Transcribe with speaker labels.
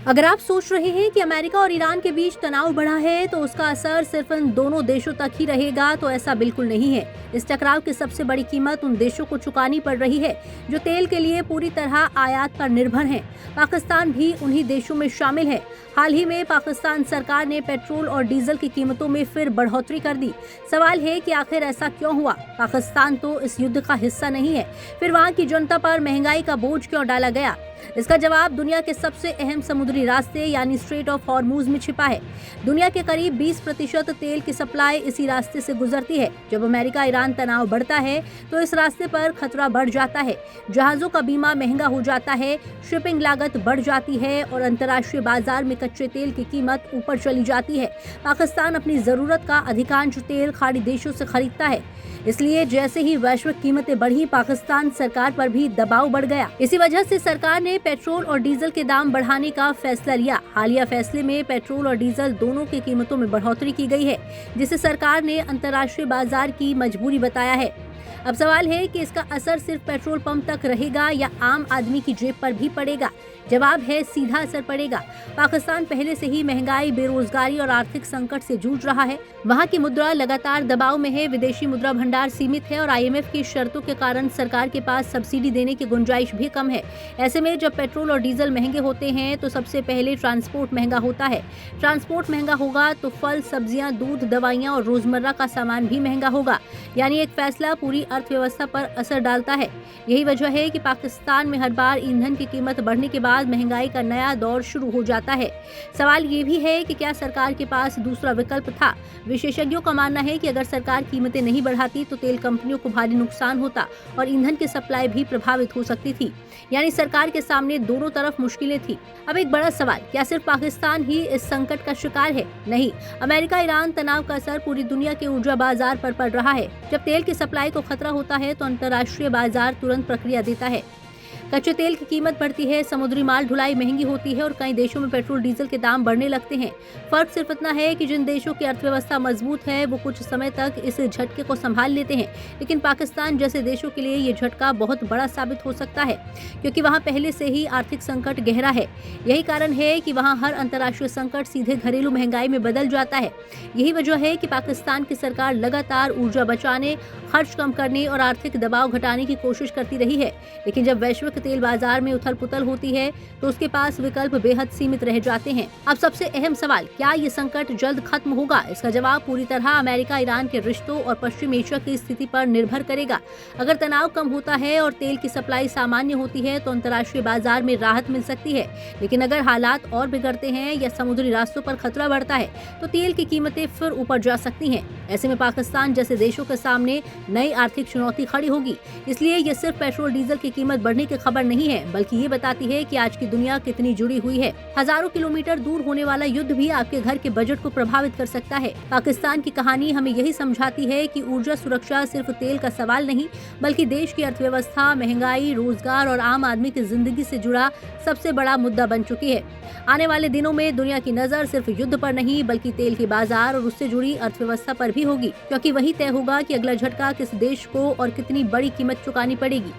Speaker 1: अगर आप सोच रहे हैं कि अमेरिका और ईरान के बीच तनाव बढ़ा है तो उसका असर सिर्फ इन दोनों देशों तक ही रहेगा, तो ऐसा बिल्कुल नहीं है। इस टकराव की सबसे बड़ी कीमत उन देशों को चुकानी पड़ रही है जो तेल के लिए पूरी तरह आयात पर निर्भर हैं। पाकिस्तान भी उन्हीं देशों में शामिल है। हाल ही में पाकिस्तान सरकार ने पेट्रोल और डीजल की कीमतों में फिर बढ़ोतरी कर दी। सवाल है कि आखिर ऐसा क्यों हुआ? पाकिस्तान तो इस युद्ध का हिस्सा नहीं है, फिर वहाँ की जनता पर महंगाई का बोझ क्यों डाला गया? इसका जवाब दुनिया के सबसे अहम समुद्री रास्ते यानी स्ट्रेट ऑफ हॉर्मूज में छिपा है। दुनिया के करीब 20% तेल की सप्लाई इसी रास्ते से गुजरती है। जब अमेरिका ईरान तनाव बढ़ता है तो इस रास्ते पर खतरा बढ़ जाता है। जहाजों का बीमा महंगा हो जाता है, शिपिंग लागत बढ़ जाती है और अंतर्राष्ट्रीय बाजार में कच्चे तेल की कीमत ऊपर चली जाती है। पाकिस्तान अपनी जरूरत का अधिकांश तेल खाड़ी देशों से खरीदता है, इसलिए जैसे ही वैश्विक कीमतें बढ़ी, पाकिस्तान सरकार पर भी दबाव बढ़ गया। इसी वजह से सरकार ने पेट्रोल और डीजल के दाम बढ़ाने का फैसला लिया। हालिया फैसले में पेट्रोल और डीजल दोनों की कीमतों में बढ़ोतरी की गई है, जिसे सरकार ने अंतर्राष्ट्रीय बाजार की मजबूरी बताया है। अब सवाल है कि इसका असर सिर्फ पेट्रोल पंप तक रहेगा या आम आदमी की जेब पर भी पड़ेगा? जवाब है, सीधा असर पड़ेगा। पाकिस्तान पहले से ही महंगाई, बेरोजगारी और आर्थिक संकट से जूझ रहा है। वहाँ की मुद्रा लगातार दबाव में है, विदेशी मुद्रा भंडार सीमित है और IMF की शर्तों के कारण सरकार के पास सब्सिडी देने की गुंजाइश भी कम है। ऐसे में जब पेट्रोल और डीजल महंगे होते हैं तो सबसे पहले ट्रांसपोर्ट महंगा होता है। ट्रांसपोर्ट महंगा होगा तो फल, सब्जियां, दूध, दवाइयां और रोजमर्रा का सामान भी महंगा होगा। यानी एक फैसला पूरी अर्थव्यवस्था पर असर डालता है। यही वजह है कि पाकिस्तान में हर बार ईंधन की कीमत बढ़ने के बाद महंगाई का नया दौर शुरू हो जाता है। सवाल ये भी है कि क्या सरकार के पास दूसरा विकल्प था? विशेषज्ञों का मानना है कि अगर सरकार कीमतें नहीं बढ़ाती तो तेल कंपनियों को भारी नुकसान होता और ईंधन की सप्लाई भी प्रभावित हो सकती थी। यानी सरकार के सामने दोनों तरफ मुश्किलें थी। अब एक बड़ा सवाल, क्या सिर्फ पाकिस्तान ही इस संकट का शिकार है? नहीं, अमेरिका ईरान तनाव का असर पूरी दुनिया के ऊर्जा बाजार पर पड़ रहा है। जब तेल की सप्लाई को खतरा होता है तो अंतर्राष्ट्रीय बाजार तुरंत प्रक्रिया देता है। कच्चे तेल की कीमत बढ़ती है, समुद्री माल ढुलाई महंगी होती है और कई देशों में पेट्रोल डीजल के दाम बढ़ने लगते हैं। फर्क सिर्फ इतना है कि जिन देशों की अर्थव्यवस्था मजबूत है वो कुछ समय तक इस झटके को संभाल लेते हैं, लेकिन पाकिस्तान जैसे देशों के लिए ये झटका बहुत बड़ा साबित हो सकता है, क्योंकि वहाँ पहले से ही आर्थिक संकट गहरा है। यही कारण है कि वहाँ हर अंतर्राष्ट्रीय संकट सीधे घरेलू महंगाई में बदल जाता है। यही वजह है कि पाकिस्तान की सरकार लगातार ऊर्जा बचाने, खर्च कम करने और आर्थिक दबाव घटाने की कोशिश करती रही है, लेकिन जब वैश्विक तेल बाजार में उथल पुथल होती है तो उसके पास विकल्प बेहद सीमित रह जाते हैं। अब सबसे अहम सवाल, क्या ये संकट जल्द खत्म होगा? इसका जवाब पूरी तरह अमेरिका ईरान के रिश्तों और पश्चिम एशिया की स्थिति पर निर्भर करेगा। अगर तनाव कम होता है और तेल की सप्लाई सामान्य होती है तो अंतर्राष्ट्रीय बाजार में राहत मिल सकती है, लेकिन अगर हालात और बिगड़ते हैं या समुद्री रास्तों पर खतरा बढ़ता है तो तेल की कीमतें फिर ऊपर जा सकती हैं। ऐसे में पाकिस्तान जैसे देशों के सामने नई आर्थिक चुनौती खड़ी होगी। इसलिए ये सिर्फ पेट्रोल डीजल की कीमत बढ़ने की खबर नहीं है, बल्कि ये बताती है कि आज की दुनिया कितनी जुड़ी हुई है। हजारों किलोमीटर दूर होने वाला युद्ध भी आपके घर के बजट को प्रभावित कर सकता है। पाकिस्तान की कहानी हमें यही समझाती है कि ऊर्जा सुरक्षा सिर्फ तेल का सवाल नहीं, बल्कि देश की अर्थव्यवस्था, महंगाई, रोजगार और आम आदमी की जिंदगी से जुड़ा सबसे बड़ा मुद्दा बन चुकी है। आने वाले दिनों में दुनिया की नजर सिर्फ युद्ध पर नहीं, बल्कि तेल के बाजार और उससे जुड़ी अर्थव्यवस्था पर भी होगी, क्योंकि वही तय होगा कि अगला झटका किस देश को और कितनी बड़ी कीमत चुकानी पड़ेगी।